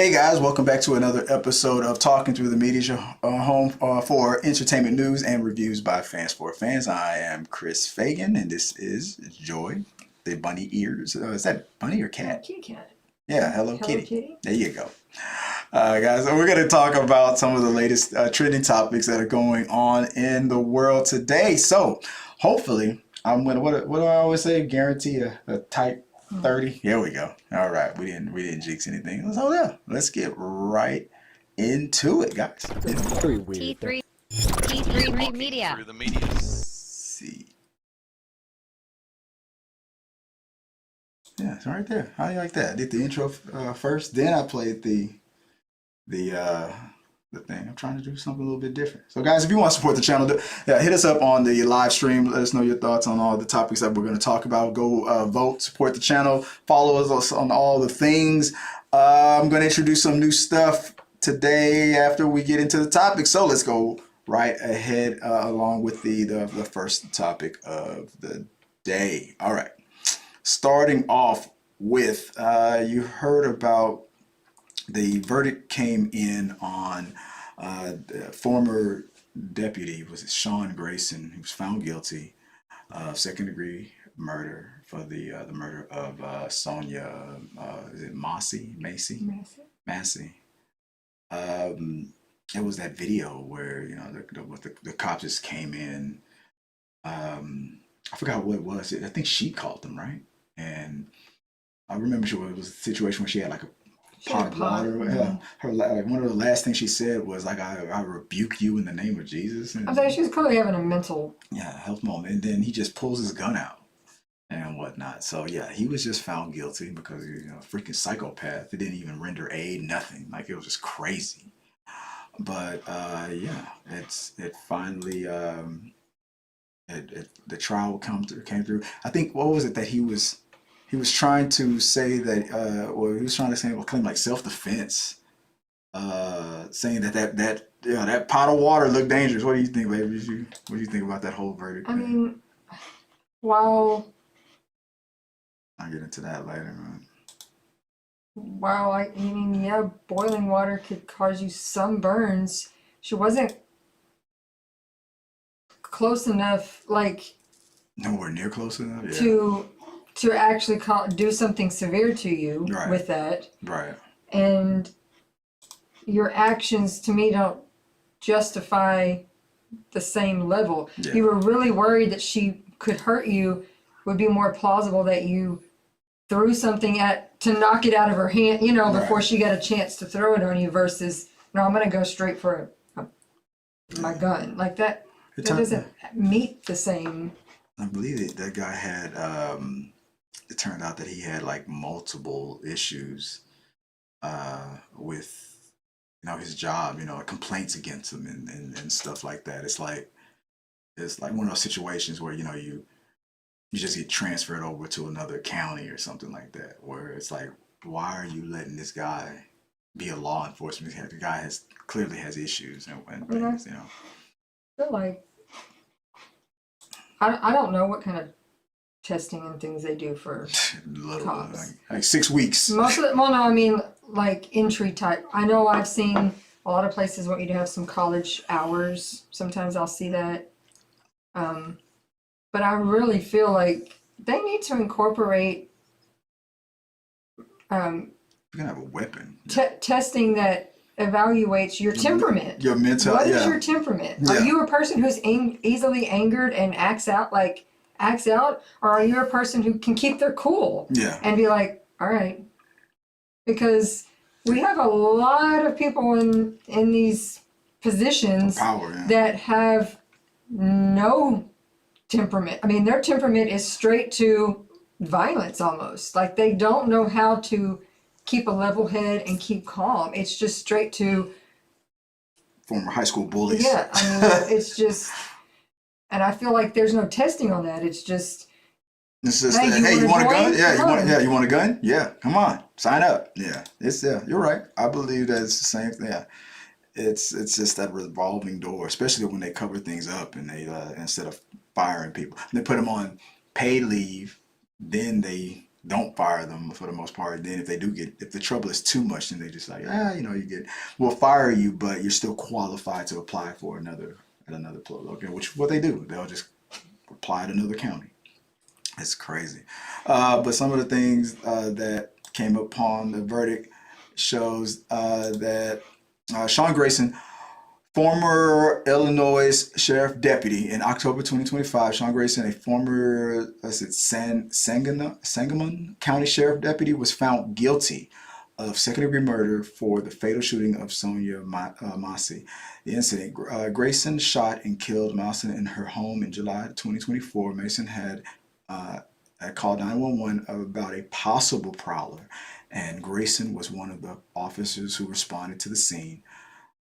Hey guys, welcome back to another episode of Talking Through the Media, your home for entertainment news and reviews by fans for fans. I am Chris Fagan, and this is Joy, the bunny ears. Is that bunny or cat? Kitty cat. Yeah, hello, Hello, kitty. kitty. There you go. Guys, so we're going to talk about some of the latest trending topics that are going on in the world today. So, hopefully, I'm gonna what do I always say? Guarantee a tight 30. Here we go. All right, we didn't jinx anything. So yeah, let's get right into it, guys. Very weird. T3 Media. Through the media. Let's see. Yeah, it's right there. How do you like that? I did the intro first, then I played the thing. I'm trying to do something a little bit different. So guys, if you want to support the channel, hit us up on the live stream. Let us know your thoughts on all the topics that we're going to talk about. Go vote, support the channel, follow us on all the things. I'm going to introduce some new stuff today after we get into the topic. So let's go right ahead along with the first topic of the day. All right. Starting off with, you heard about the verdict came in on the former deputy, was it Sean Grayson, who was found guilty of second-degree murder for the murder of Sonya, is it Massey? Massey. It was that video where, you know, the cops just came in. I forgot what it was. I think she called them, right? And I remember it was a situation where she had like a pot of water. Her like one of the last things she said was like, "I rebuke you in the name of Jesus." And, I think she was clearly having a mental health moment. And then he just pulls his gun out and whatnot. So yeah, he was just found guilty because he's a freaking psychopath. It didn't even render aid, nothing. Like it was just crazy. But yeah, it finally the trial came through. I think what was it that he was trying to say that or he was trying to say claim like self-defense, saying that pot of water looked dangerous. What do you think, baby? What do you think about that whole verdict? I mean, while I'll get into that later, man. yeah, boiling water could cause you sunburns. She wasn't close enough, like Nowhere near close enough. Yeah. to actually do something severe to you with that. Right. And your actions, to me, don't justify the same level. Yeah. You were really worried that she could hurt you. Would be more plausible that you threw something to knock it out of her hand, you know, before she got a chance to throw it on you versus, no, I'm going to go straight for my gun. Like that doesn't meet the same. I believe that guy had, it turned out that he had like multiple issues with, you know, his job, you know, complaints against him and stuff like that. It's like one of those situations where, you know, you just get transferred over to another county or something like that, where it's like, why are you letting this guy be a law enforcement? The guy clearly has issues and things, you know. I feel like I don't know what kind of testing and things they do for cops. Like 6 weeks. Most of well, no, I mean like entry type. I know I've seen a lot of places want you to have some college hours. Sometimes I'll see that. But I really feel like they need to incorporate You're gonna have a weapon. testing that evaluates your temperament. Your mental. What is your temperament? Yeah. Are you a person who's easily angered and acts out, or are you a person who can keep their cool? Yeah. And be like, all right, because we have a lot of people in these positions that have no temperament. I mean, their temperament is straight to violence almost. Like they don't know how to keep a level head and keep calm. It's just straight to former high school bullies. Yeah, I mean, it's just, and I feel like there's no testing on that. It's just, hey, you want a gun? Yeah, you want a gun? Yeah, come on, sign up. Yeah, you're right. I believe that it's the same thing. Yeah. It's just that revolving door, especially when they cover things up and they instead of firing people, they put them on paid leave, then they don't fire them for the most part. Then if they do get, if the trouble is too much, then they just like, we'll fire you, but you're still qualified to apply for another location, which is what they do. They'll just apply at another county. It's crazy. But some of the things that came upon the verdict shows that Sean Grayson, former Illinois sheriff deputy, in October 2025, Sean Grayson, a former Sangamon County sheriff deputy, was found guilty of second-degree murder for the fatal shooting of Sonya Massey. The incident, Grayson shot and killed Massey in her home in July 2024. Mason had called 911 about a possible prowler, and Grayson was one of the officers who responded to the scene.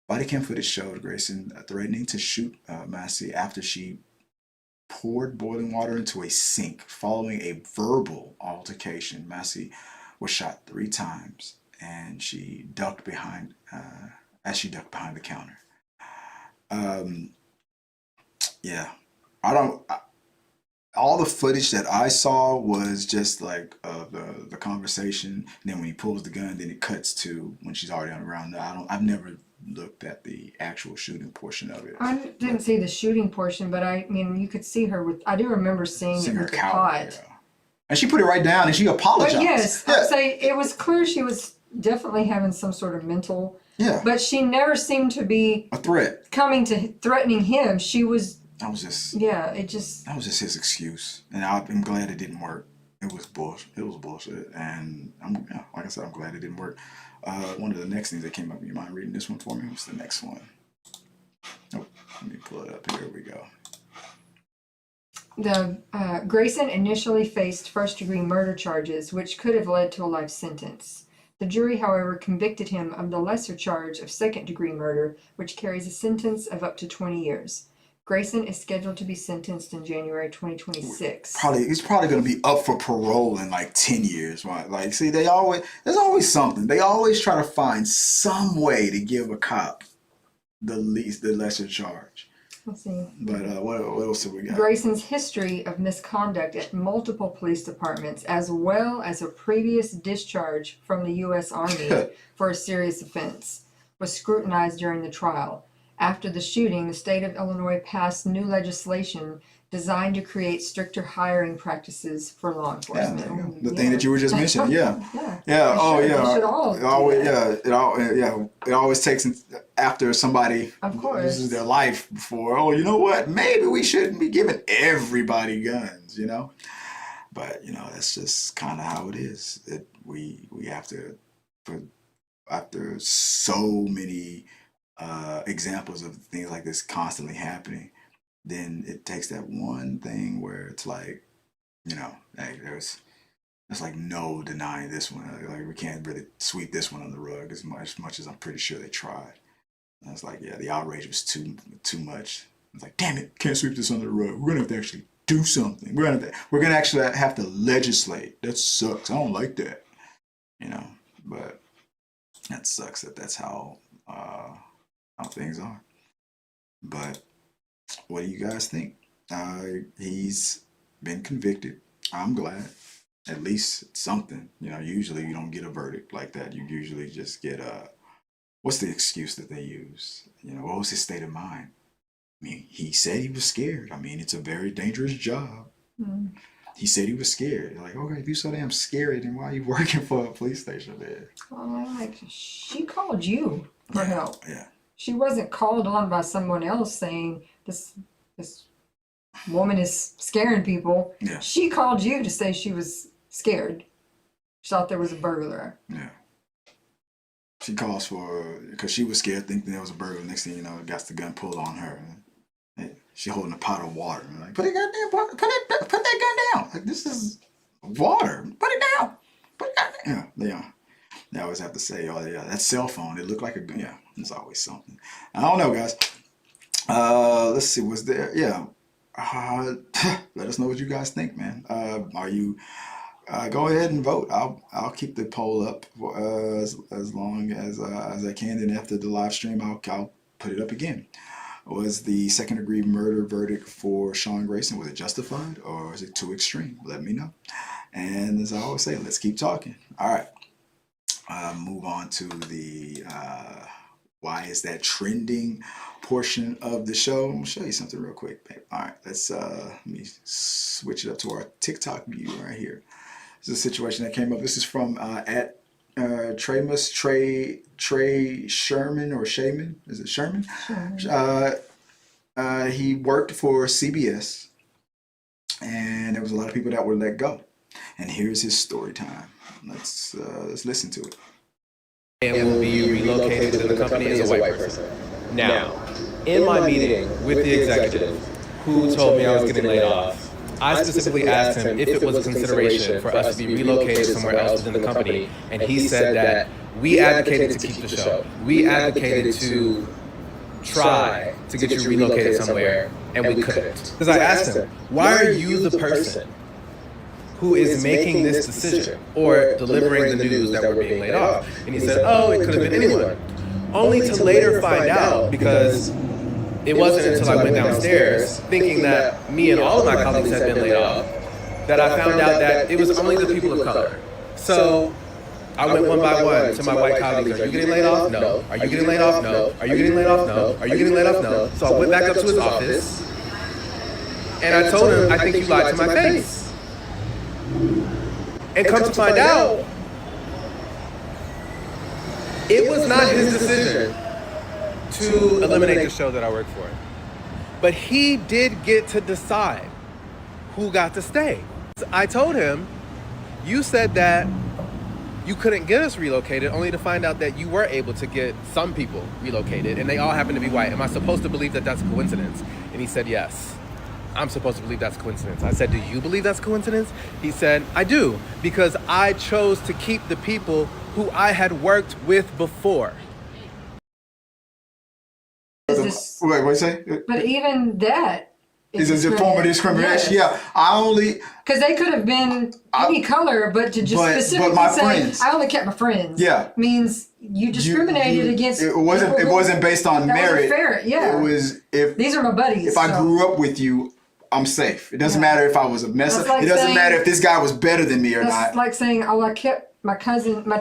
Body cam footage showed Grayson threatening to shoot Massey after she poured boiling water into a sink. Following a verbal altercation, Massey was shot 3 times, and she ducked behind the counter. All the footage that I saw was just like the conversation. And then when he pulls the gun, then it cuts to when she's already on the ground. I've never looked at the actual shooting portion of it. I didn't see the shooting portion, but I mean, you could see her with. I do remember seeing it with the pot. Yeah. And she put it right down, and she apologized. But yes, I'd say it was clear she was definitely having some sort of mental. Yeah. But she never seemed to be a threat. Threatening him. She was. That was just his excuse, and I'm glad it didn't work. It was bullshit, and like I said, I'm glad it didn't work. One of the next things that came up, you mind reading this one for me? What's the next one? Oh, let me pull it up. Here we go. The Grayson initially faced first-degree murder charges, which could have led to a life sentence. The jury, however, convicted him of the lesser charge of second-degree murder, which carries a sentence of up to 20 years. Grayson is scheduled to be sentenced in January 2026. He's probably going to be up for parole in like 10 years. Right? Like, see, there's always something. They always try to find some way to give a cop the lesser charge. Let's see. But what else have we got? Grayson's history of misconduct at multiple police departments, as well as a previous discharge from the U.S. Army for a serious offense, was scrutinized during the trial. After the shooting, the state of Illinois passed new legislation designed to create stricter hiring practices for law enforcement. Yeah, the thing that you were just mentioning. Yeah. Yeah. It always takes after somebody loses their life before. Oh, you know what? Maybe we shouldn't be giving everybody guns. But that's just kind of how it is. We have to, after so many examples of things like this constantly happening, then it takes that one thing where it's like, hey, there's like no denying this one. Like we can't really sweep this one on the rug as much as I'm pretty sure they tried. And it's like, yeah, the outrage was too much. It's like, damn it, can't sweep this under the rug. We're gonna have to actually do something. We're gonna actually have to legislate. That sucks. I don't like that. But that sucks that's how things are. But what do you guys think? He's been convicted. I'm glad. At least something. Usually you don't get a verdict like that. You usually just get what's the excuse that they use? What was his state of mind? I mean, he said he was scared. I mean, it's a very dangerous job. Mm. He said he was scared. Like, okay, if you're so damn scared, then why are you working for a police station there? Well, she called you for help. Yeah. She wasn't called on by someone else saying this woman is scaring people. Yeah. She called you to say she was scared. She thought there was a burglar. Yeah. She calls because she was scared, thinking there was a burglar. Next thing you know, got the gun pulled on her. And she holding a pot of water. And like, put that gun down. Like, this is water. Put it down. Put it down. Yeah. They always have to say, oh yeah, that cell phone, it looked like a gun. Yeah, there's always something. I don't know, guys. Let's see, was there? Yeah. Let us know what you guys think, man. Are you? Go ahead and vote. I'll keep the poll up for, as long as I can. Then after the live stream, I'll put it up again. Was the second-degree murder verdict for Sean Grayson, was it justified or is it too extreme? Let me know. And as I always say, let's keep talking. All right. Move on to the why is that trending portion of the show. I'm gonna show you something real quick, babe. All right, let me switch it up to our TikTok view right here. This is a situation that came up. This is from at Trey Sherman or Shaman. Is it Sherman? He worked for CBS, and there was a lot of people that were let go. And here's his story time. Let's listen to it. And will be relocated to the company as a white person. Now, in my meeting with the executive who told me I was getting laid off, I specifically asked him if it was a consideration for us to be relocated somewhere else within the company, and he said that we advocated to keep the show. We advocated to try to get you relocated somewhere, and we couldn't. Because I asked him, why are you the person who is making this decision or delivering the news that we're being laid off? And he said, oh, it could have been anyone. Only to later find out, because it wasn't until I went downstairs thinking that me and all of my colleagues had been laid off that I found out that it was only the people of color. So I went one by one to my white colleagues. Are you getting laid off? No. Are you getting laid off? No. Are you getting laid off? No. Are you getting laid off? No. So I went back up to his office and I told him, I think you lied to my face. And come to find out, it was not his decision to eliminate the show that I work for. But he did get to decide who got to stay. I told him, you said that you couldn't get us relocated, only to find out that you were able to get some people relocated, and they all happen to be white. Am I supposed to believe that that's a coincidence? And he said, yes. I'm supposed to believe that's a coincidence. I said, do you believe that's a coincidence? He said, I do, because I chose to keep the people who I had worked with before. Wait, what you say? But even that is a form of discrimination. Yes. Yeah, I only because they could have been any color, but to just specifically my say friends. I only kept my friends. Yeah, means you discriminated against. It wasn't based on merit. Fair. Yeah, it was if these are my buddies. If I grew up with you, I'm safe. It doesn't matter if I was a mess up. Like it doesn't matter if this guy was better than me or not. That's like saying, oh, I kept my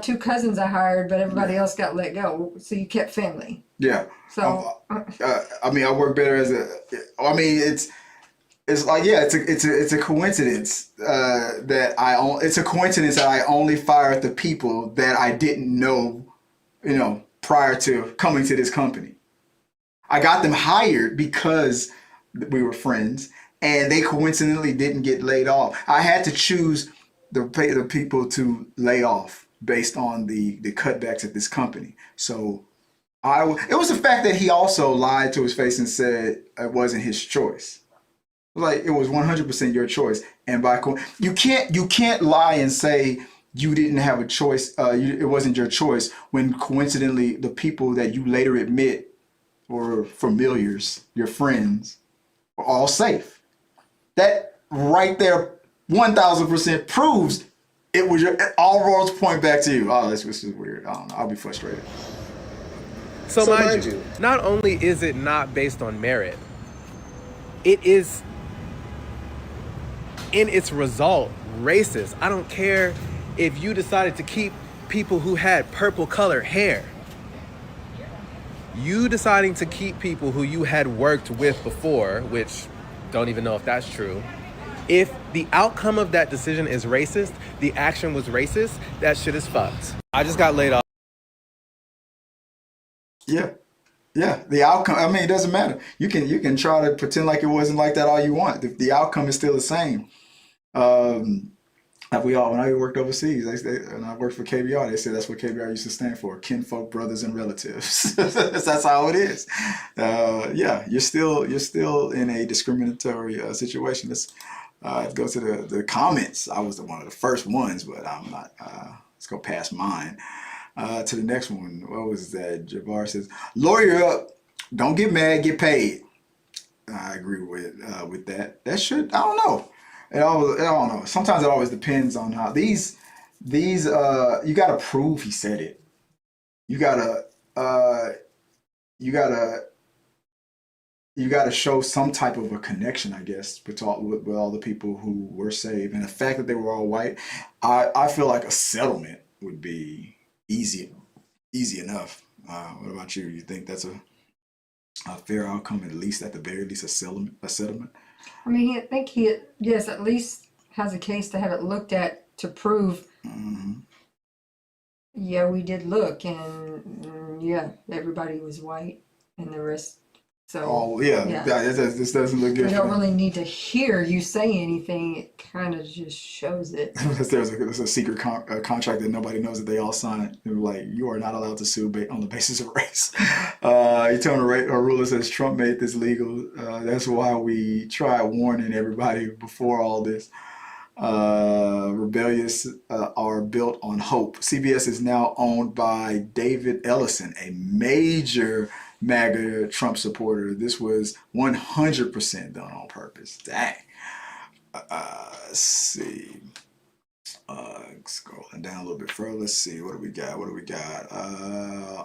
two cousins I hired, but everybody else got let go. So you kept family. Yeah. So I mean, I work better as a. I mean, it's like, yeah, it's a coincidence it's a coincidence that I only fired the people that I didn't know, prior to coming to this company. I got them hired because we were friends, and they coincidentally didn't get laid off. I had to choose the people to lay off based on the cutbacks at this company. So it was the fact that he also lied to his face and said it wasn't his choice. Like, it was 100% your choice. And you can't lie and say you didn't have a choice. It wasn't your choice when coincidentally the people that you later admit were familiars, your friends, were all safe. That right there, 1,000% proves it was all roads point back to you. Oh, this is weird. I don't know. I'll be frustrated. So mind you, not only is it not based on merit, it is in its result racist. I don't care if you decided to keep people who had purple colored hair. You deciding to keep people who you had worked with before, which don't even know if that's true. If the outcome of that decision is racist, the action was racist, that shit is fucked. I just got laid off. Yeah. Yeah, the outcome, I mean, it doesn't matter. You can try to pretend like it wasn't like that all you want. The outcome is still the same. When I worked overseas, and I worked for KBR, they said that's what KBR used to stand for: kinfolk, brothers, and relatives. That's how it is. Yeah, you're still in a discriminatory situation. Let's go to the comments. I was one of the first ones, but I'm not. Let's go past mine. To the next one. What was that? Jabbar says, lawyer up. Don't get mad, get paid. I agree with that. That should, I don't know. I don't know. Sometimes it always depends on how these you gotta prove he said it. You gotta you got to show some type of a connection, I guess, with all the people who were saved. And the fact that they were all white, I feel like a settlement would be easy enough. What about you? You think that's a fair outcome, at the very least, a settlement? I mean, I think he, yes, at least has a case to have it looked at to prove, yeah, we did look, and yeah, everybody was white, and the rest. So, oh yeah. This doesn't look good. We don't really need to hear you say anything. It kind of just shows it. There's a secret contract that nobody knows that they all signed. They were like, you are not allowed to sue on the basis of race. Eternal ruler says Trump made this legal. That's why we try warning everybody before all this. Rebellious are built on hope. CBS is now owned by David Ellison, a major MAGA Trump supporter. This was 100% done on purpose. Dang. Let's see. Scrolling down a little bit further. Let's see. What do we got?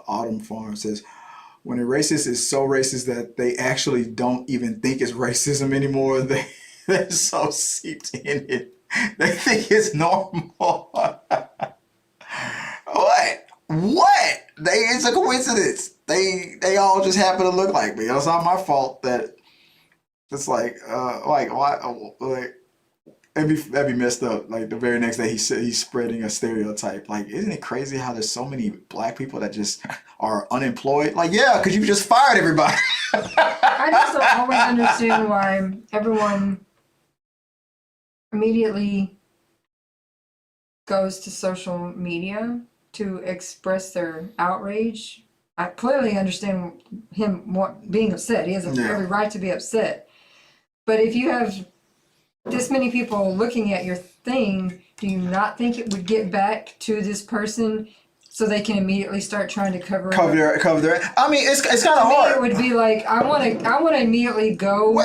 Autumn Farm says, when a racist is so racist that they actually don't even think it's racism anymore, they're so seeped in it. They think it's normal. What? It's a coincidence. They all just happen to look like me. It's not my fault that it's like why that'd be messed up. Like the very next day he's spreading a stereotype. Like, isn't it crazy how there's so many black people that just are unemployed? Like, yeah, because you just fired everybody. I just don't always understand why everyone immediately goes to social media to express their outrage. I clearly understand him being upset. He has every right to be upset. But if you have this many people looking at your thing, do you not think it would get back to this person so they can immediately start trying to cover their. I mean, it's kind of hard. It would be like I want to immediately go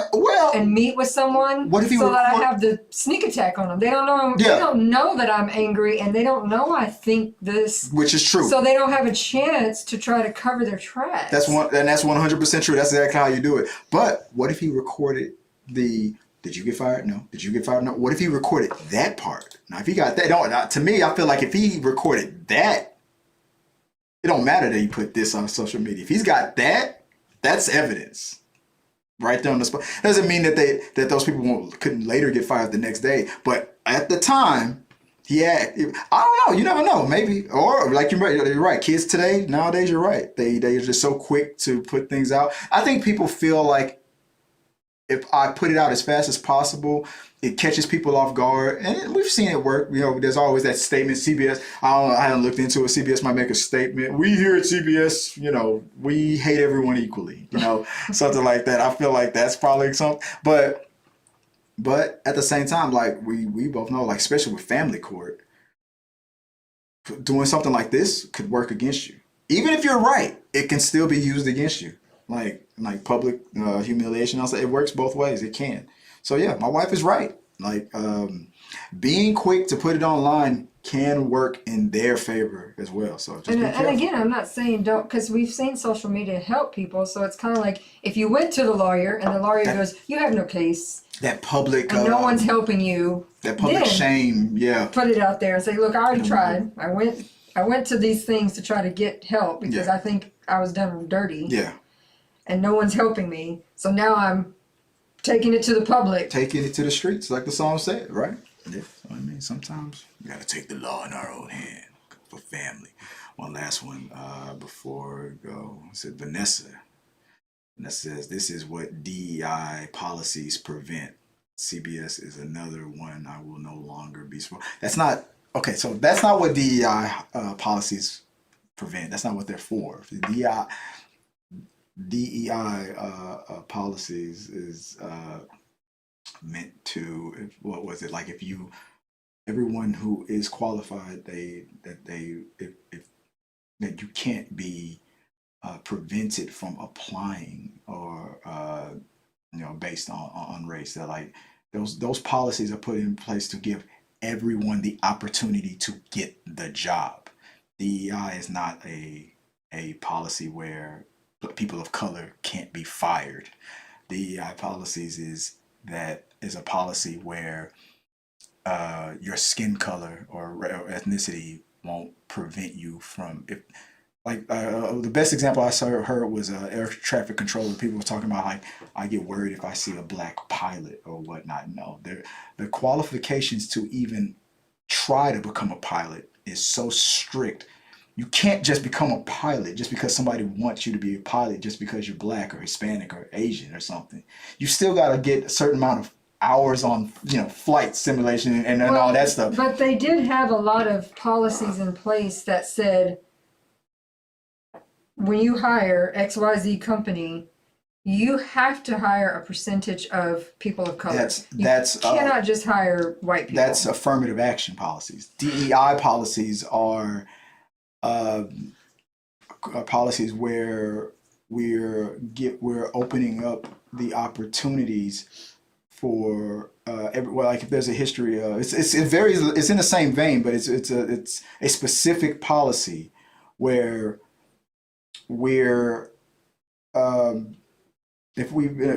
and meet with someone that I have the sneak attack on them. They don't know. Yeah. They don't know that I'm angry, and they don't know I think this. Which is true. So they don't have a chance to try to cover their tracks. That's 100% true. That's exactly how you do it. But what if he recorded the? Did you get fired? No. Did you get fired? No. What if he recorded that part? Now, if he got that, to me, I feel like if he recorded that. It don't matter that he put this on social media. If he's got that, that's evidence, right there on the spot. Doesn't mean that those people couldn't later get fired the next day. But at the time, I don't know. You never know. Maybe, or like you're right. Kids today, nowadays, you're right. They're just so quick to put things out. I think people feel like if I put it out as fast as possible, it catches people off guard, and we've seen it work. You know, there's always that statement. CBS, I haven't looked into it. CBS might make a statement. We here at CBS, we hate everyone equally. Something like that. I feel like that's probably something. But at the same time, like we both know, like especially with family court, doing something like this could work against you. Even if you're right, it can still be used against you. Like public humiliation. Also, it works both ways. It can. So yeah, my wife is right. Like being quick to put it online can work in their favor as well. So just be careful. And again, I'm not saying don't, because we've seen social media help people. So it's kind of like if you went to the lawyer and the lawyer goes, "You have no case." That public and no one's helping you. That public shame, yeah. Put it out there and say, "Look, I already tried. I went to these things to try to get help because I think I was done dirty. Yeah. And no one's helping me. So now I'm taking it to the public. Taking it to the streets, like the song said, right? Yeah. I mean, sometimes we got to take the law in our own hand for family. One last one before we go. It said Vanessa. Vanessa says, this is what DEI policies prevent. CBS is another one I will no longer be smart. That's not, okay, so that's not what DEI policies prevent. That's not what they're for. The DEI policies is meant to, what was it, like if everyone who is qualified, that you can't be prevented from applying or based on race. That like those policies are put in place to give everyone the opportunity to get the job. DEI is not a policy where people of color can't be fired. DEI policies is a policy where your skin color or ethnicity won't prevent you from if like the best example I heard was air traffic controller. People were talking about like I get worried if I see a black pilot or whatnot. No, the qualifications to even try to become a pilot is so strict. You can't just become a pilot just because somebody wants you to be a pilot just because you're black or Hispanic or Asian or something. You still got to get a certain amount of hours on flight simulation and all that stuff. But they did have a lot of policies in place that said when you hire XYZ company, you have to hire a percentage of people of color. You cannot just hire white people. That's affirmative action policies. DEI policies are policies where we're opening up the opportunities for like if there's a history it's in the same vein, but it's a specific policy where we're if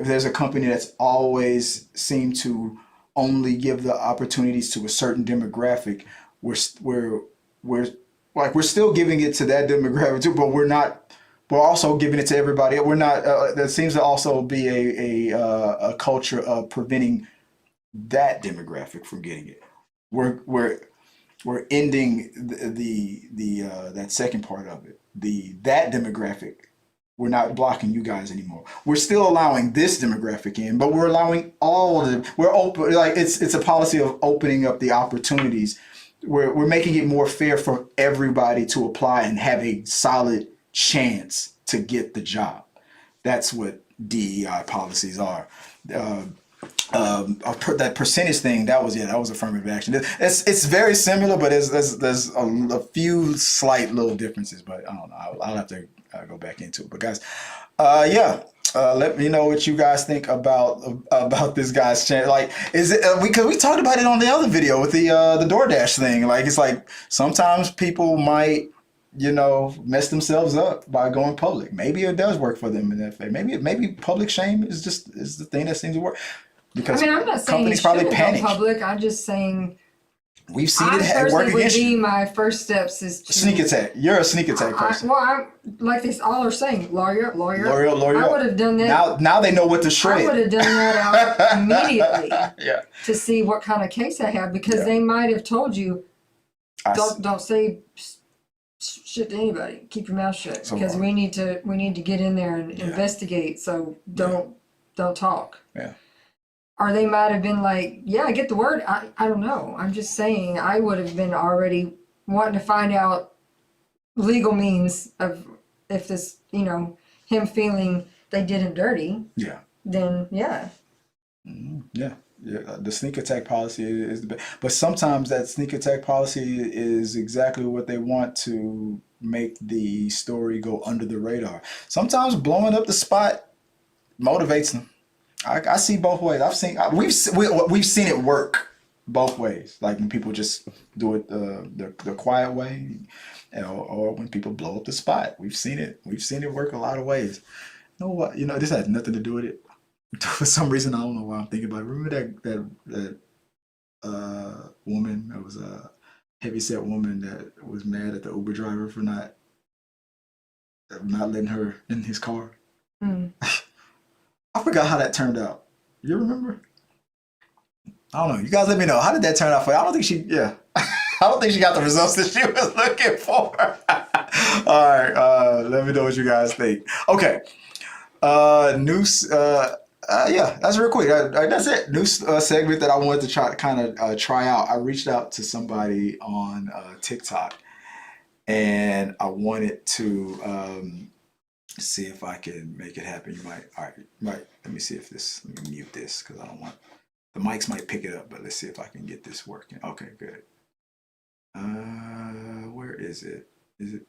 there's a company that's always seemed to only give the opportunities to a certain demographic, we're still giving it to that demographic too, but we're also giving it to everybody. We're not. There seems to also be a culture of preventing that demographic from getting it. We're ending that second part of it. That demographic. We're not blocking you guys anymore. We're still allowing this demographic in, but we're allowing all of them. We're open. Like it's a policy of opening up the opportunities. We're making it more fair for everybody to apply and have a solid chance to get the job. That's what DEI policies are. That percentage thing, that was affirmative action. It's very similar, but there's a few slight little differences. But I don't know. I'll have to go back into it. But guys, let me know what you guys think about this guy's channel. Like, is it because we talked about it on the other video with the DoorDash thing? Like, it's like sometimes people might mess themselves up by going public. Maybe it does work for them, and maybe public shame is the thing that seems to work. Because I'm not saying companies probably panic. Public. I'm just saying we've seen it work against you. My first steps is to sneak attack. You're a sneak attack person. I'm like they all are saying, lawyer. I Lawyer. would have done that. Now they know what to shred. I would have done that out immediately. Yeah. To see what kind of case I have, because they might have told you, don't say shit to anybody. Keep your mouth shut, because we need to get in there and investigate. So don't talk. Yeah. Or they might have been like, yeah, get the word. I don't know. I'm just saying I would have been already wanting to find out legal means of if this, him feeling they did him dirty. Yeah. Then, yeah. Yeah. Yeah. The sneak attack policy is the best. But sometimes that sneak attack policy is exactly what they want to make the story go under the radar. Sometimes blowing up the spot motivates them. I see both ways. We've seen it work both ways. Like when people just do it the quiet way, or when people blow up the spot. We've seen it work a lot of ways. You know what? This has nothing to do with it. For some reason, I don't know why I'm thinking about it. Remember that woman? That was a heavyset woman that was mad at the Uber driver for not letting her in his car. I forgot how that turned out. You remember? I don't know. You guys let me know. How did that turn out for you? I don't think she got the results that she was looking for. All right. Let me know what you guys think. Okay. That's real quick. That's it. New segment that I wanted to try out. I reached out to somebody on TikTok, and I wanted to see if I can make it happen. Let me see if let me mute this because I don't want, the mics might pick it up, but let's see if I can get this working. Okay, good. Where is it? Is it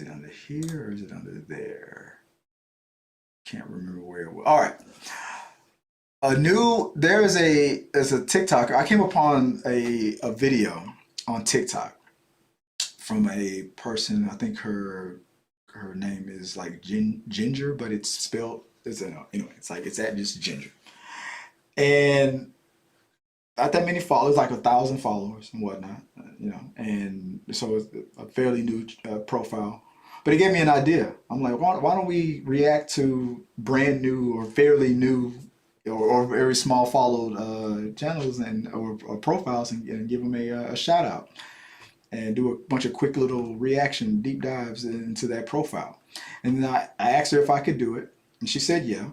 under here or is it under there? Can't remember where it was. All right. There's a TikToker. I came upon a video on TikTok from a person. I think her name is like Ginger, but it's spelled anyway, it's like, it's at just Ginger. And not that many followers, like 1,000 followers and whatnot, and so it's a fairly new profile. But it gave me an idea. I'm like, why don't we react to brand new or fairly new or very small followed channels or profiles and give them a shout out and do a bunch of quick little reaction deep dives into that profile. And then I asked her if I could do it, and she said yeah.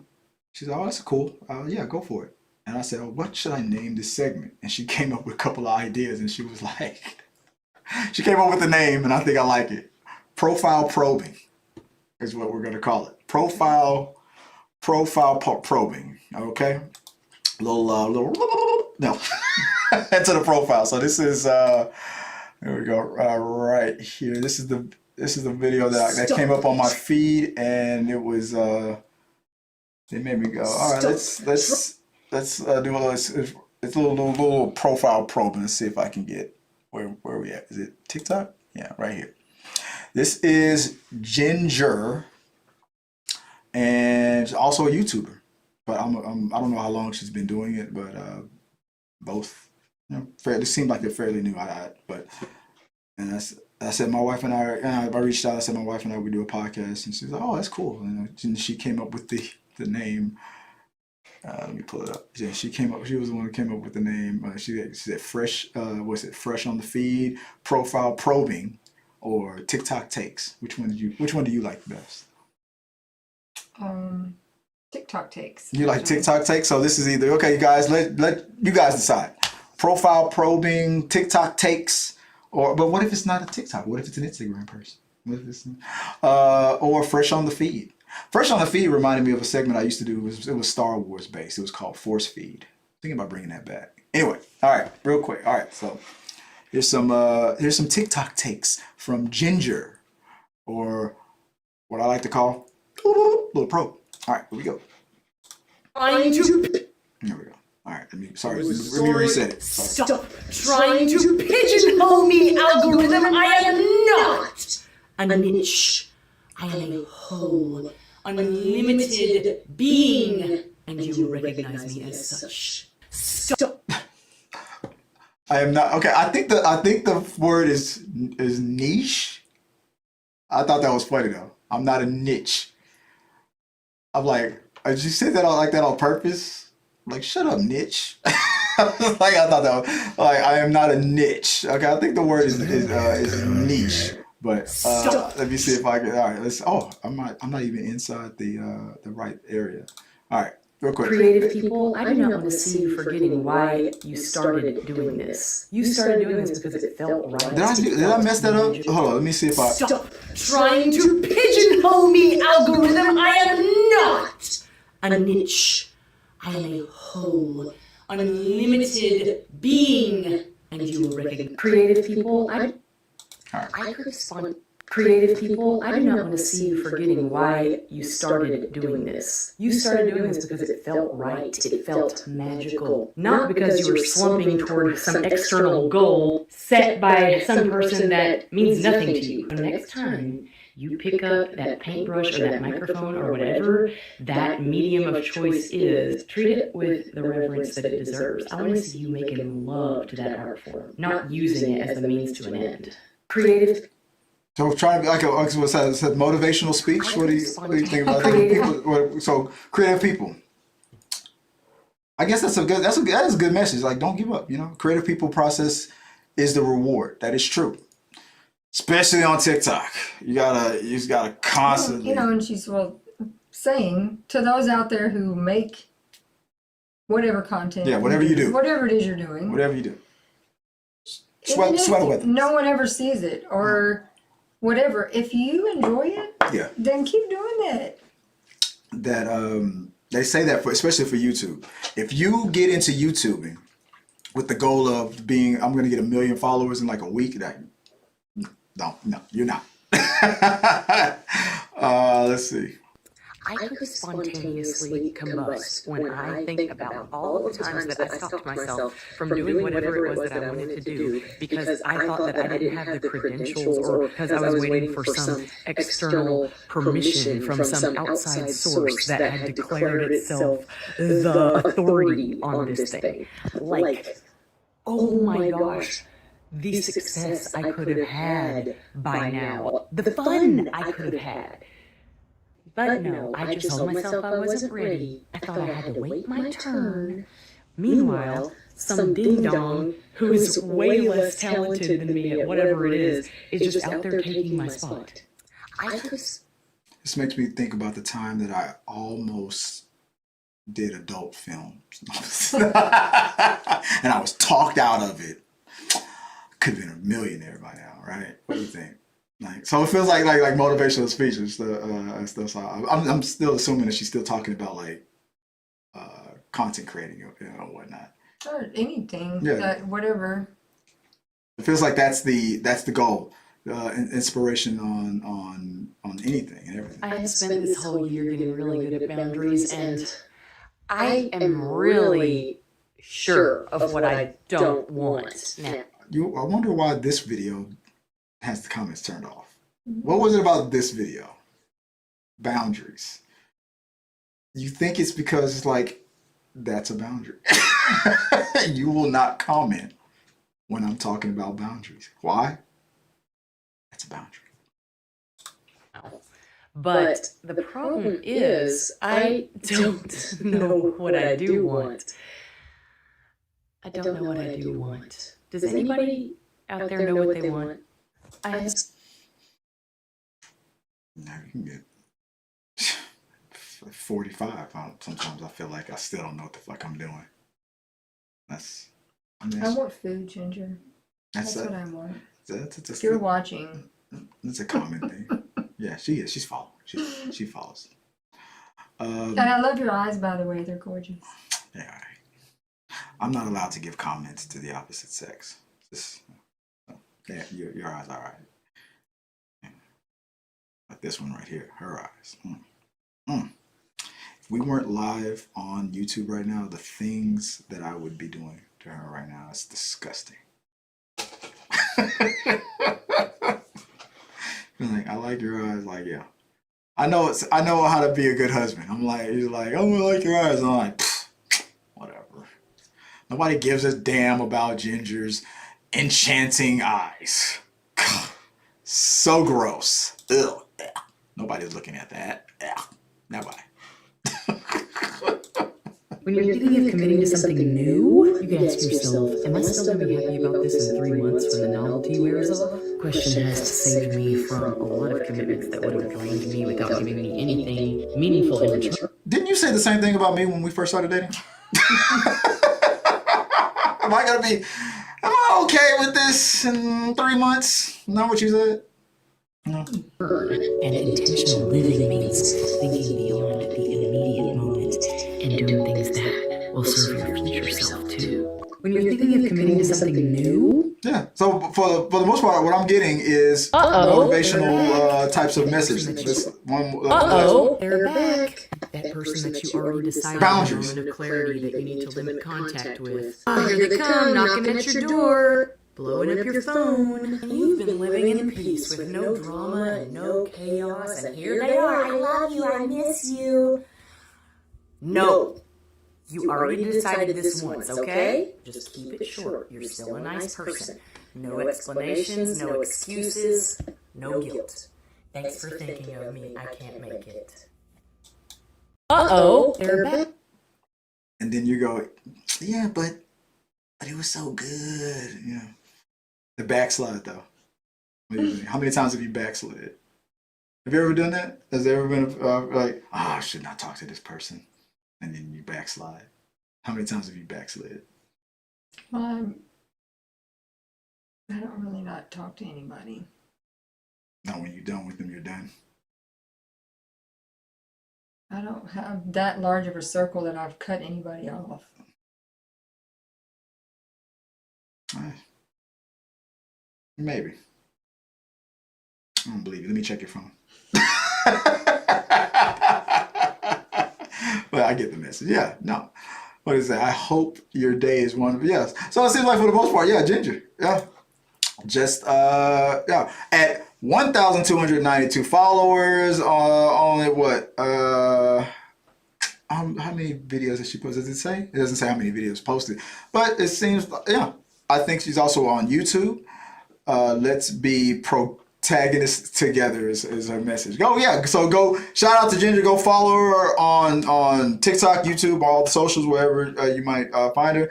She said, oh, that's cool. Yeah, go for it. And I said, oh, what should I name this segment? And she came up with a couple of ideas, and she was like, she came up with a name, and I think I like it. Profile probing is what we're going to call it. Profile probing. Okay, little no, into the profile. So this is there we go. Right here. This is the video that came up on my feed, and it was it made me go, all right, let's do a little. It's a little profile probing. Let's see if I can get where we at. Is it TikTok? Yeah, right here. This is Ginger, and also a YouTuber. But I don't know how long she's been doing it, but both, fairly seem like they're fairly new. And I said my wife and I reached out. I said my wife and I would do a podcast, and she's like, oh, that's cool. And she came up with the name. Let me pull it up. Yeah, she was the one who came up with the name. She said fresh. Was it fresh on the feed? Profile probing, or TikTok takes. Which one do you like the best? TikTok takes. You like TikTok takes? So this is either, okay, guys, let you guys decide. Profile probing, TikTok takes, but what if it's not a TikTok? What if it's an Instagram person? What if it's or fresh on the feed? Fresh on the feed reminded me of a segment I used to do. It was Star Wars based. It was called Force Feed. Thinking about bringing that back. Anyway, all right, real quick. All right, so here's some TikTok takes from Ginger, or what I like to call little pro. All right, here we go. There we go. All right, let me reset it. Sorry. Stop trying to pigeonhole me, algorithm. I am not a niche. I am a whole, unlimited being, and you will recognize me as such. Stop. I am not, okay. I think the word is niche. I thought that was funny though. I'm not a niche. I'm like, did you say that like that on purpose? I'm like, shut up, niche. Like I thought that was, like, I am not a niche. Okay, I think the word is niche. But let me see if I can. All right, I'm not even inside the right area. All right, real quick. Creative people, I do not want to see you forgetting why you started doing this. You started doing this because it felt right. Did I mess that up? Hold on, let me see if I. Stop trying to pigeonhole me, algorithm. I am not a niche. I am a whole, unlimited being, and you will recognize. Creative people, I could respond. Creative people, I do not want to see you forgetting why you started doing this. You started doing this because it felt right. It felt magical. Not because you were slumping toward some external goal set by some person that means nothing to you. The next time you pick up that paintbrush or that microphone or whatever that medium of choice is, treat it with the reverence that it deserves. I want to see you making love to that art form, not using it as the means to an end. Creative. So trying to be like what's that? Motivational speech. What do you think about that? So creative people. I guess that is a good message. Like, don't give up. Creative people process is the reward. That is true. Especially on TikTok, you just gotta constantly. And she's saying to those out there who make whatever content. Yeah, whatever you do. Whatever it is you're doing. Whatever you do. Sweat with it. No one ever sees it or whatever. If you enjoy it, then keep doing that. They say that especially for YouTube. If you get into YouTubing with the goal of I'm going to get 1 million followers in like a week, no, you're not. Let's see. I could spontaneously combust when I think about all the times that I stopped myself from doing whatever it was that I wanted to do because I thought that I didn't have the credentials or because I was waiting for some external permission from some outside source that had declared itself the authority on this thing. Like, oh my gosh, the success I could have had by now, the fun I could have had. But no, I just told myself I wasn't ready. I thought I had to wait my turn. Meanwhile, some ding-dong who is way less talented than me at whatever it is just out there taking my spot. This makes me think about the time that I almost did adult films. And I was talked out of it. Could have been a millionaire by now, right? What do you think? Like, so it feels like motivational speech and stuff. So I'm still assuming that she's still talking about like content creating, or whatnot, or anything. Yeah. That whatever. It feels like that's the goal, inspiration on anything and everything. I have spent this whole year getting really good at boundaries, and I am really sure of what I don't want now. I wonder why this video has the comments turned off. What was it about this video? Boundaries. You think it's because it's like, that's a boundary. You will not comment when I'm talking about boundaries. Why? That's a boundary. But the problem is, I don't know what I do want. I don't know what I do want. Does anybody out there know what they want? Now you can get 45. Sometimes I feel like I still don't know what the fuck I'm doing. I want food, Ginger. That's what I want. You're watching. It's a common thing. Yeah, she is. She's following. She follows. And I love your eyes, by the way. They're gorgeous. Yeah, all right. I'm not allowed to give comments to the opposite sex. Yeah, your eyes are all right. Yeah. Like this one right here, her eyes. If we weren't live on YouTube right now, the things that I would be doing to her right now is disgusting. Like, I like your eyes. Like, yeah, I know how to be a good husband. I'm like, he's like, oh, I like your eyes. I'm like, whatever. Nobody gives a damn about Ginger's enchanting eyes. So gross. Ugh. Nobody's looking at that. Ugh. Nobody. When you're thinking of committing to something new, you can ask yourself, am I still going to be happy about this in 3 months when the novelty wears off? Question has saved me from a lot of commitments that would have drained me without giving me anything meaningful in return. Didn't you say the same thing about me when we first started dating? Am I okay with this in 3 months? Not what you said? No. And intentional living means thinking beyond the immediate moment and doing things that will serve your future self too. When you're thinking of committing to something new? Yeah. So for the most part, what I'm getting is motivational types of messages. They're back. That person that you already decided boundaries. In a moment of clarity that you need to limit contact with. Here they come, knocking at your door. Blowing up your phone. And you've been living in peace with no drama and no chaos, and here they are. I love you, I miss you. No. You already decided this once, okay? Just keep it short. You're still a nice person. No explanations, no excuses, no guilt. Thanks for thinking of me. I can't make it. They're back. And then you go, yeah, but it was so good. Yeah. The backslide, though. How many times have you backslid? Have you ever done that? Has there ever been like, I should not talk to this person, and then you backslide? How many times have you backslid? Well, I don't really not talk to anybody. Not when you're done with them, you're done. I don't have that large of a circle that I've cut anybody off. Maybe. I don't believe you. Let me check your phone. But I get the message. Yeah, no. What is that? I hope your day is wonderful. Yes. So it seems like for the most part, yeah, Ginger. Yeah. Just yeah. At 1,292 followers, only what? How many videos has she posted? Does it say? It doesn't say how many videos posted. But it seems yeah. I think she's also on YouTube. Let's be protagonists together is her message. Go, yeah. So go, shout out to Ginger. Go follow her on TikTok, YouTube, all the socials, wherever you might find her.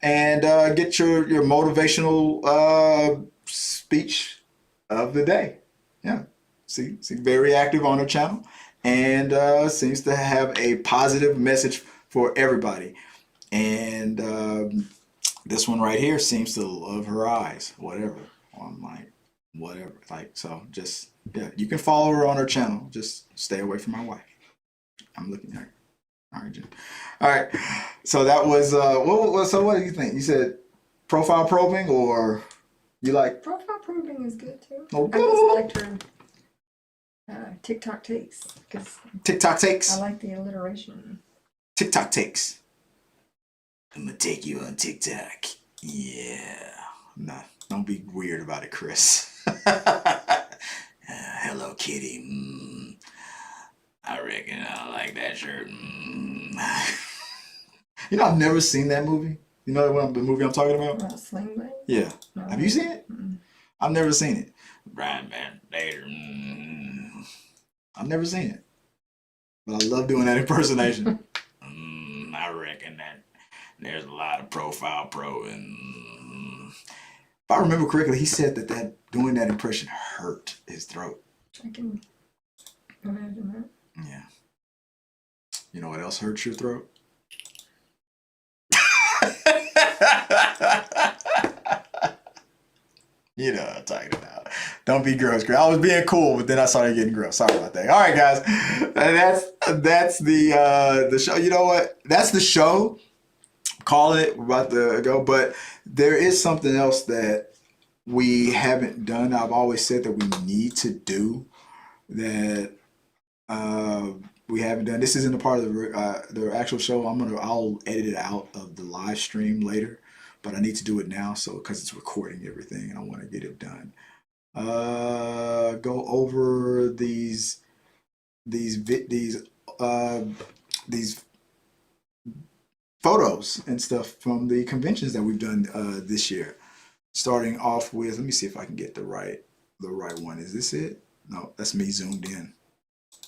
And get your motivational speech of the day. Yeah. See, very active on her channel. And seems to have a positive message for everybody. And this one right here seems to love her eyes, whatever. I'm like, whatever. Like, so just, yeah, you can follow her on her channel. Just stay away from my wife. I'm looking at her. All right, Jim. All right. So that was, so what do you think? You said profile probing, or you like? Profile probing is good too. Oh, I just liked her TikTok takes. TikTok takes? I like the alliteration. TikTok takes. I'm gonna take you on TikTok. Yeah. Nah, don't be weird about it, Chris. Hello, Kitty. I reckon I like that shirt. You know, I've never seen that movie. You know the movie I'm talking about? Sling Blade? Yeah. No. Have you seen it? I've never seen it. Brian Van Vader. I've never seen it. But I love doing that impersonation. I reckon that there's a lot of profile pro and If I remember correctly, he said that doing that impression hurt his throat. I can imagine that. Yeah. You know what else hurts your throat? You know what I'm talking about. Don't be gross, Chris. I was being cool, but then I started getting gross. Sorry about that. All right, guys. That's the show. You know what? That's the show. Call it. We're about to go. But there is something else that we haven't done. I've always said that we need to do that we haven't done. This isn't a part of the actual show. I'll edit it out of the live stream later, but I need to do it now, so because it's recording everything and I want to get it done. Go over these photos and stuff from the conventions that we've done this year. Starting off with, let me see if I can get the right one. Is this it? No, that's me zoomed in.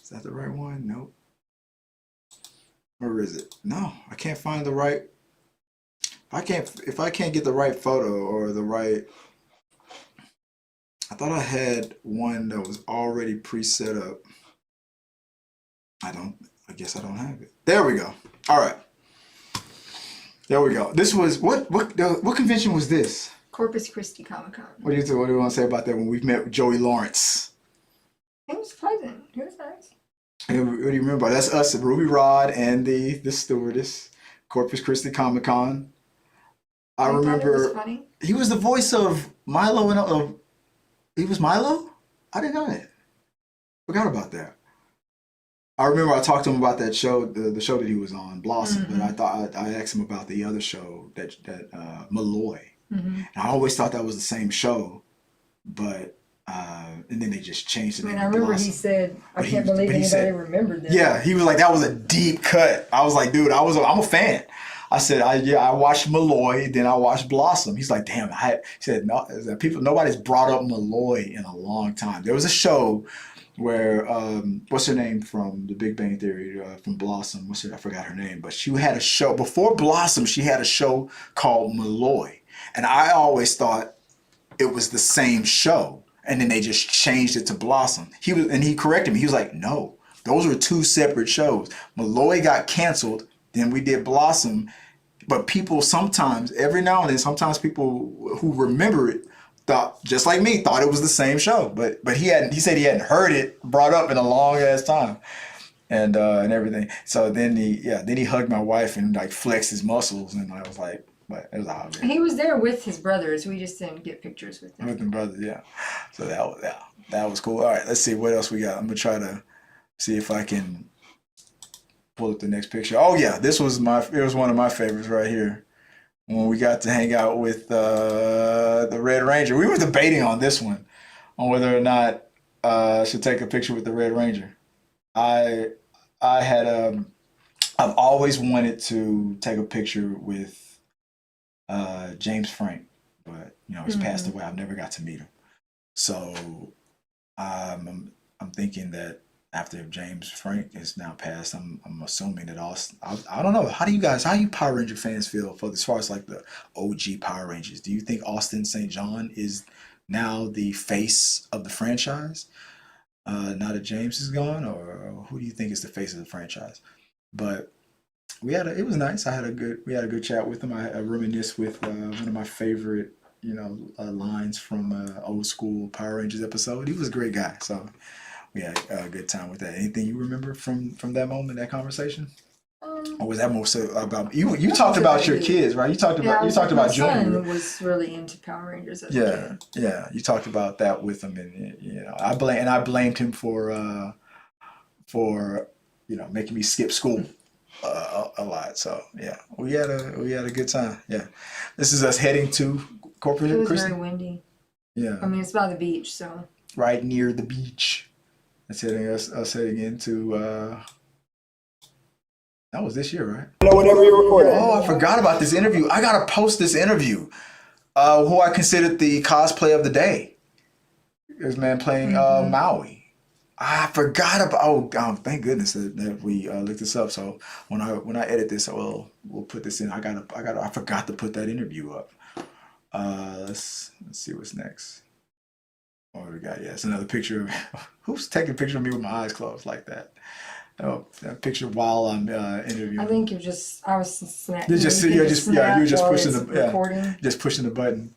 Is that the right one? Nope. Where is it? No, I can't find the right. If I can't get the right photo or the right, I thought I had one that was already pre-set up. I guess I don't have it. There we go. All right. There we go. This was what convention was this? Corpus Christi Comic-Con. What do you want to say about that when we've met Joey Lawrence? It was pleasant. It was nice. And what do you remember? That's us, Ruby Rod and the stewardess, Corpus Christi Comic-Con. I remember it was funny. He was the voice of Milo and he was Milo? I didn't know that. Forgot about that. I remember I talked to him about that show, the show that he was on, Blossom, but I thought I asked him about the other show that Malloy. And I always thought that was the same show, but and then they just changed the name. I remember he said, "I can't believe anybody remembered that." Yeah, he was like, "That was a deep cut." I was like, "Dude, I'm a fan." I said, I watched Malloy, then I watched Blossom. He's like, "Damn!" He said, "No, nobody's brought up Malloy in a long time." There was a show where what's her name from The Big Bang Theory, from Blossom? I forgot her name, but she had a show before Blossom. She had a show called Malloy, and I always thought it was the same show, and then they just changed it to Blossom. He corrected me. He was like, "No, those were two separate shows. Malloy got canceled, then we did Blossom." But people sometimes, every now and then, sometimes people who remember it thought, just like me, thought it was the same show. But he said he hadn't heard it brought up in a long ass time, and everything. So then he hugged my wife and like flexed his muscles, and I was like, but it was obvious. He was there with his brothers. We just didn't get pictures with them. With the brothers, yeah. So that was cool. All right, let's see what else we got. I'm gonna try to see if I can pull up the next picture. Oh yeah, it was one of my favorites right here. When we got to hang out with the Red Ranger. We were debating on this one, on whether or not I should take a picture with the Red Ranger. I had I've always wanted to take a picture with James Frank, but he's passed away. I've never got to meet him. So I'm thinking that after James Frank is now passed, I'm assuming that Austin. I don't know. How you Power Ranger fans feel for as far as like the OG Power Rangers? Do you think Austin St. John is now the face of the franchise? Now that James is gone, or who do you think is the face of the franchise? But it was nice. We had a good chat with him. I reminisced with one of my favorite lines from old school Power Rangers episode. He was a great guy, so we had a good time with that. Anything you remember from that moment, that conversation? Or was that more so about you? You talked about your kids, right? You talked about Junior. My son was really into Power Rangers as a kid. Yeah. You talked about that with him, and I blamed him for making me skip school a lot. So yeah, we had a good time. Yeah, this is us heading to corporate. It was very windy. Yeah, I mean it's by the beach, so right near the beach. It's us heading into. That was this year, right? Whenever you're recording. Oh, I forgot about this interview. I gotta post this interview. Who I considered the cosplay of the day. This man playing Maui. I forgot about. Oh, thank goodness that we looked this up. So when I edit this, we'll put this in. I forgot to put that interview up. Let's see what's next. What we got? Yeah, it's another picture of who's taking a picture of me with my eyes closed like that. Oh, that picture while I'm interviewing. I think I was snapping. You're just pushing the button.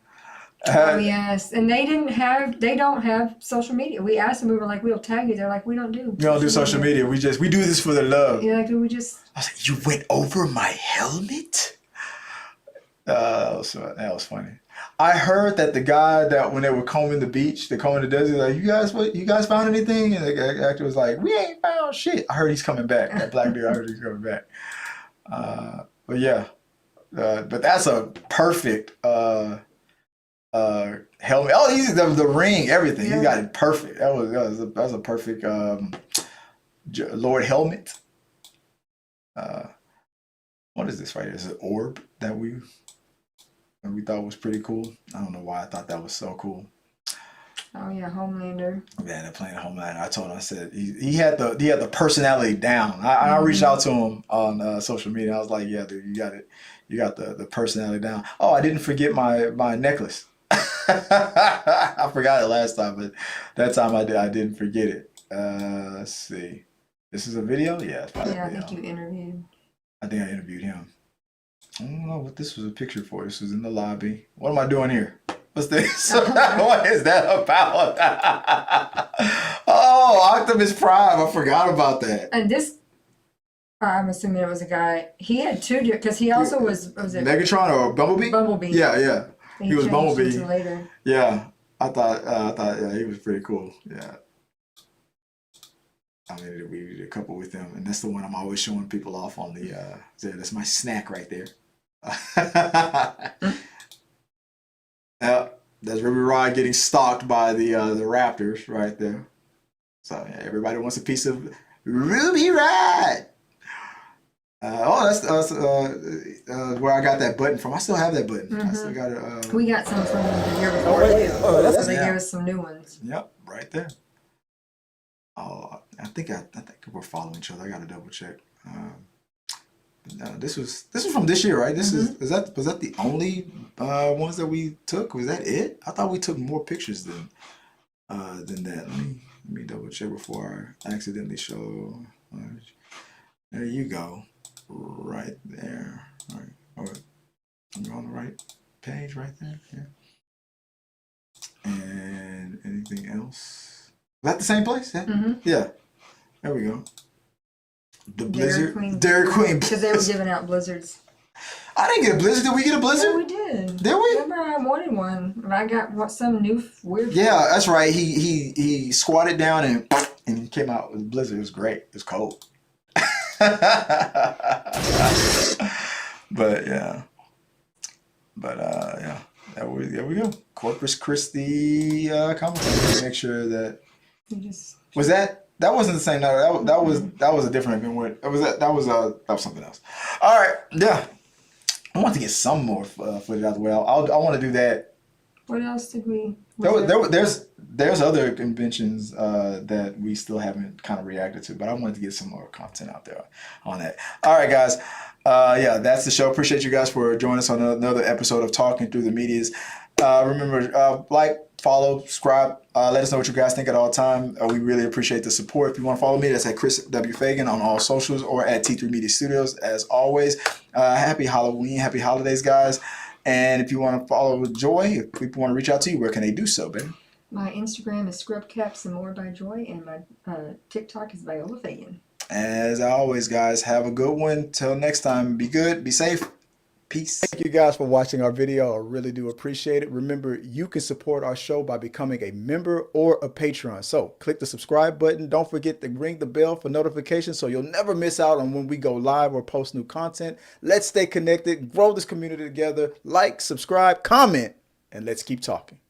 Oh yes, and they don't have social media. We asked them, we were like, we'll tag you. They're like, we don't do social media. We do this for the love. Yeah, like we just. I was like, you went over my helmet? That was funny. I heard that the guy that when they were combing the beach, combing the desert, like, you guys found anything? And the actor was like, we ain't found shit. I heard he's coming back. That black dude, I heard he's coming back. But yeah, but that's a perfect helmet. Oh, he's the ring, everything. Yeah. He got it perfect. That was a perfect Lord helmet. What is this right here? Is it an orb that we thought was pretty cool? I don't know why I thought that was so cool. Oh yeah, Homelander. Man, they're playing Homelander. I told him, I said he had the personality down. I reached out to him on social media. I was like, yeah, dude, you got it. You got the personality down. Oh, I didn't forget my necklace. I forgot it last time, but that time I didn't forget it. Let's see. This is a video? Yeah, it's probably a video. I think you interviewed. I think I interviewed him. I don't know what this was a picture for. This was in the lobby. What am I doing here? What's this? What is that about? Oh, Optimus Prime. I forgot about that. And this, I'm assuming it was a guy. He had two, because he also was it Megatron or Bumblebee? Bumblebee. Yeah. He was Bumblebee. Later. Yeah. I thought yeah, he was pretty cool. Yeah. I mean, we did a couple with him, and that's the one I'm always showing people off on the. That's my snack right there. Yeah, that's Ruby Rod getting stalked by the Raptors right there. So yeah, everybody wants a piece of Ruby Rod. That's where I got that button from. I still have that button. I still got it. We got some from the year before too. So they gave us some new ones. Yep, right there. Oh, I think we're following each other. I gotta double check. This was from this year, right? This was that the only ones that we took? Was that it? I thought we took more pictures than that. Let me double check before I accidentally show. There you go, right there. All right, I'm on the right page right there. Yeah. And anything else? Is that the same place? Yeah. Yeah. There we go. The Blizzard. Dairy Queen. Because they were giving out blizzards. I didn't get a blizzard. Did we get a blizzard? Yeah, we did. Did we? Remember, I wanted one, but I got some new weird. Yeah, that's right. He squatted down and came out with a blizzard. It was great. It was cold. But yeah. But yeah. There we go. Corpus Christi commentary. Make sure that that wasn't the same night. That was a different event. That was something else. All right, yeah. I want to get some more footage out the way. I want to do that. What else did we? There's other conventions that we still haven't kind of reacted to, but I wanted to get some more content out there on that. All right, guys. Yeah, that's the show. Appreciate you guys for joining us on another episode of Talking Through the Medias. Remember, like, follow, subscribe. Let us know what you guys think at all time. We really appreciate the support. If you want to follow me, that's at Chris W. Fagan on all socials or at T3 Media Studios. As always, happy Halloween, happy holidays, guys. And if you want to follow Joy, if people want to reach out to you, where can they do so, baby? My Instagram is scrubcaps and more by Joy, and my TikTok is Viola Fagan. As always, guys, have a good one. Till next time, be good, be safe. Peace. Thank you guys for watching our video. I really do appreciate it. Remember, you can support our show by becoming a member or a patron. So click the subscribe button. Don't forget to ring the bell for notifications so you'll never miss out on when we go live or post new content. Let's stay connected, grow this community together. Like, subscribe, comment, and let's keep talking.